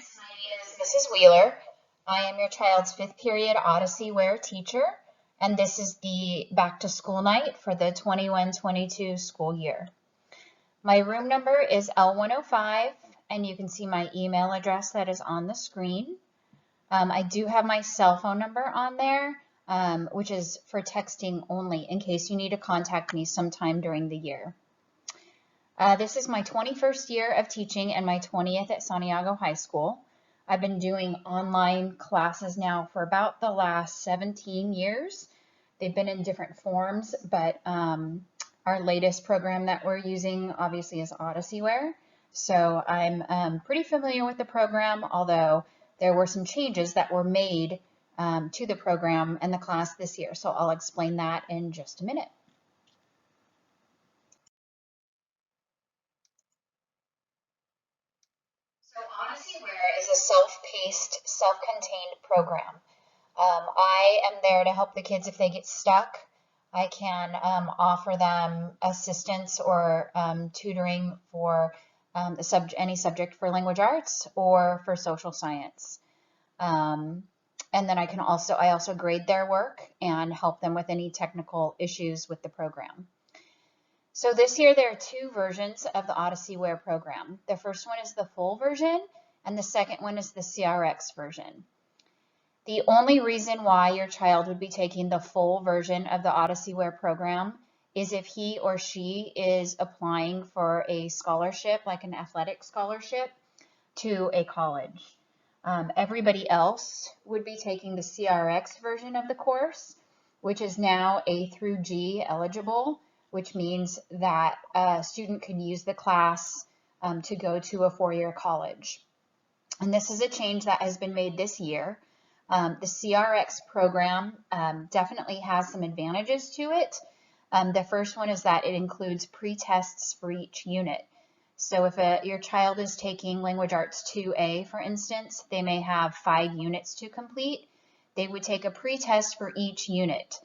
parents, my name is Mrs. Wheeler. I am your child's 5th period OdysseyWare teacher, and this is the back to school night for the 21-22 school year. My room number is L105, and you can see my email address that is on the screen. I do have my cell phone number on there, which is for texting only in case you need to contact me sometime during the year. This is my 21st year of teaching and my 20th at Santiago High School. I've been doing online classes now for about the last 17 years. They've been in different forms, but our latest program that we're using obviously is OdysseyWare. So I'm pretty familiar with the program, although there were some changes that were made to the program and the class this year. So I'll explain that in just a minute. So OdysseyWare is a self-paced, self-contained program. I am there to help the kids if they get stuck. I can offer them assistance or tutoring for any subject for language arts or for social science. And then I also grade their work and help them with any technical issues with the program. So this year there are two versions of the OdysseyWare program. The first one is the full version, and the second one is the CRX version. The only reason why your child would be taking the full version of the OdysseyWare program is if he or she is applying for a scholarship, like an athletic scholarship, to a college. Everybody else would be taking the CRX version of the course, which is now A through G eligible, which means that a student can use the class to go to a four-year college. And this is a change that has been made this year. The CRX program definitely has some advantages to it. The first one is that it includes pre-tests for each unit. So if your child is taking Language Arts 2A, for instance, they may have 5 units to complete. They would take a pre-test for each unit.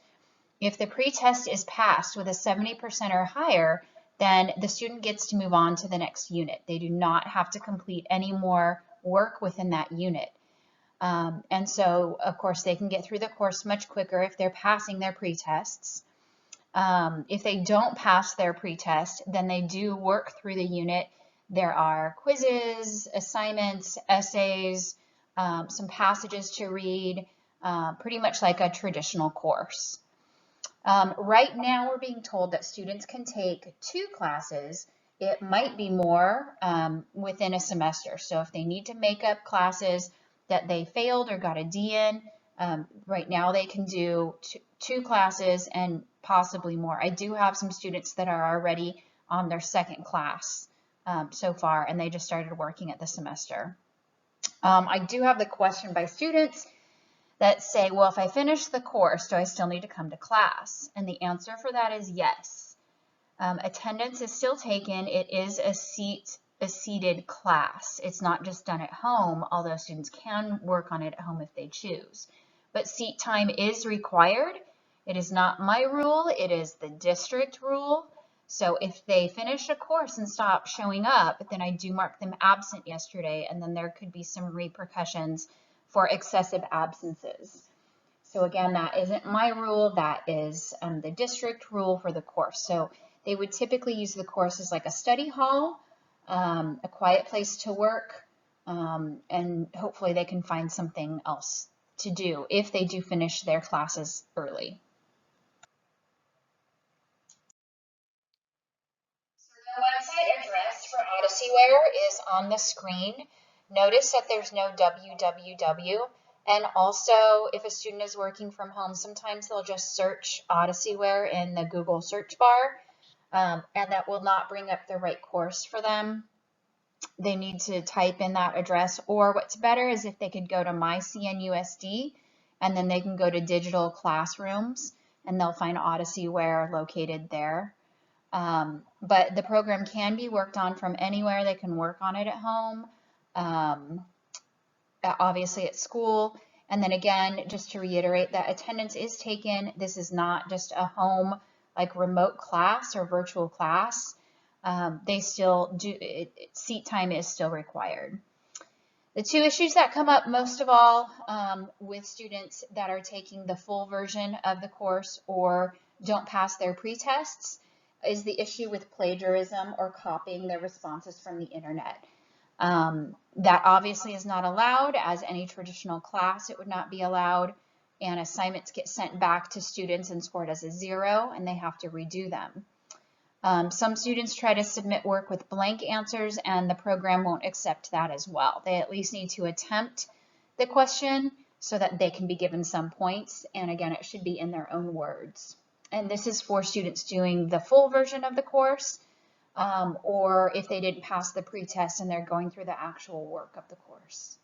If the pre-test is passed with a 70% or higher, then the student gets to move on to the next unit. They do not have to complete any more work within that unit. And so, of course, they can get through the course much quicker if they're passing their pre-tests. If they don't pass their pre-test, then they do work through the unit. There are quizzes, assignments, essays, some passages to read, pretty much like a traditional course. Right now, we're being told that students can take 2 classes. It might be more within a semester. So if they need to make up classes that they failed or got a D in, right now they can do 2 classes and possibly more. I do have some students that are already on their 2nd class so far, and they just started working at the semester. I do have the question by students that say, well, if I finish the course, do I still need to come to class? And the answer for that is yes. Attendance is still taken. It is a seated class. It's not just done at home, although students can work on it at home if they choose. But seat time is required. It is not my rule. It is the district rule. So if they finish a course and stop showing up, then I do mark them absent yesterday, and then there could be some repercussions for excessive absences. So again, that isn't my rule, that is the district rule for the course. So they would typically use the course as like a study hall, a quiet place to work, and hopefully they can find something else to do if they do finish their classes early. So the website address for OdysseyWare is on the screen. Notice that there's no www, and also if a student is working from home, sometimes they'll just search OdysseyWare in the Google search bar, and that will not bring up the right course for them. They need to type in that address, or what's better is if they could go to myCNUSD, and then they can go to digital classrooms, and they'll find OdysseyWare located there. But the program can be worked on from anywhere. They can work on it at home, obviously at school. And then again, just to reiterate that attendance is taken. This is not just a home, like remote class or virtual class. They still do, seat time is still required. The two issues that come up most of all with students that are taking the full version of the course or don't pass their pre-tests is the issue with plagiarism or copying their responses from the internet. That obviously is not allowed. As any traditional class, it would not be allowed, and assignments get sent back to students and scored as a 0, and they have to redo them. Some students try to submit work with blank answers, and the program won't accept that as well. They at least need to attempt the question so that they can be given some points, and again, it should be in their own words. And this is for students doing the full version of the course, or if they didn't pass the pre-test and they're going through the actual work of the course.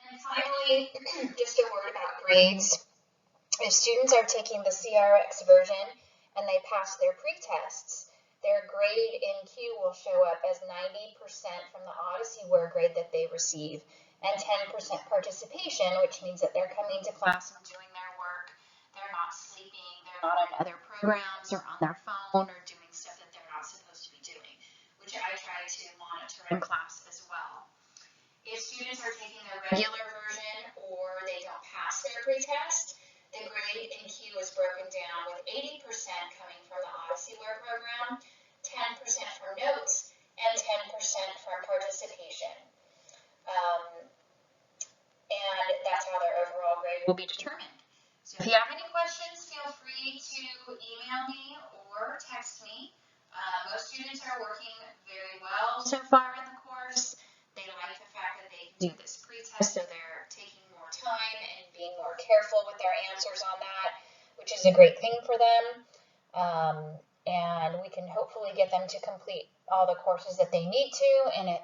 And then finally, just a word about grades. If students are taking the CRX version and they pass their pre-tests, their grade in Q will show up as 90% from the OdysseyWare grade that they receive and 10% participation, which means that they're coming to class and doing their work. They're not sleeping, they're not on other programs or on their phone or doing stuff that they're not supposed to be doing, which I try to monitor in class as well. If students are taking the regular version or they don't pass their pre-test, the grade in Q is broken down with 80% coming from the OdysseyWare program, 10% from notes, and 10% from participation. And that's how their overall grade will be determined. So if you have any questions, feel free to email me or text me. Most students are working very well so far in the course. They like the fact that they can do this pre-test, so they're taking more time and being more careful with their answers on that, which is a great thing for them. And we can hopefully get them to complete all the courses that they need to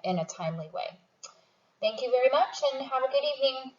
in a timely way. Thank you very much and have a good evening.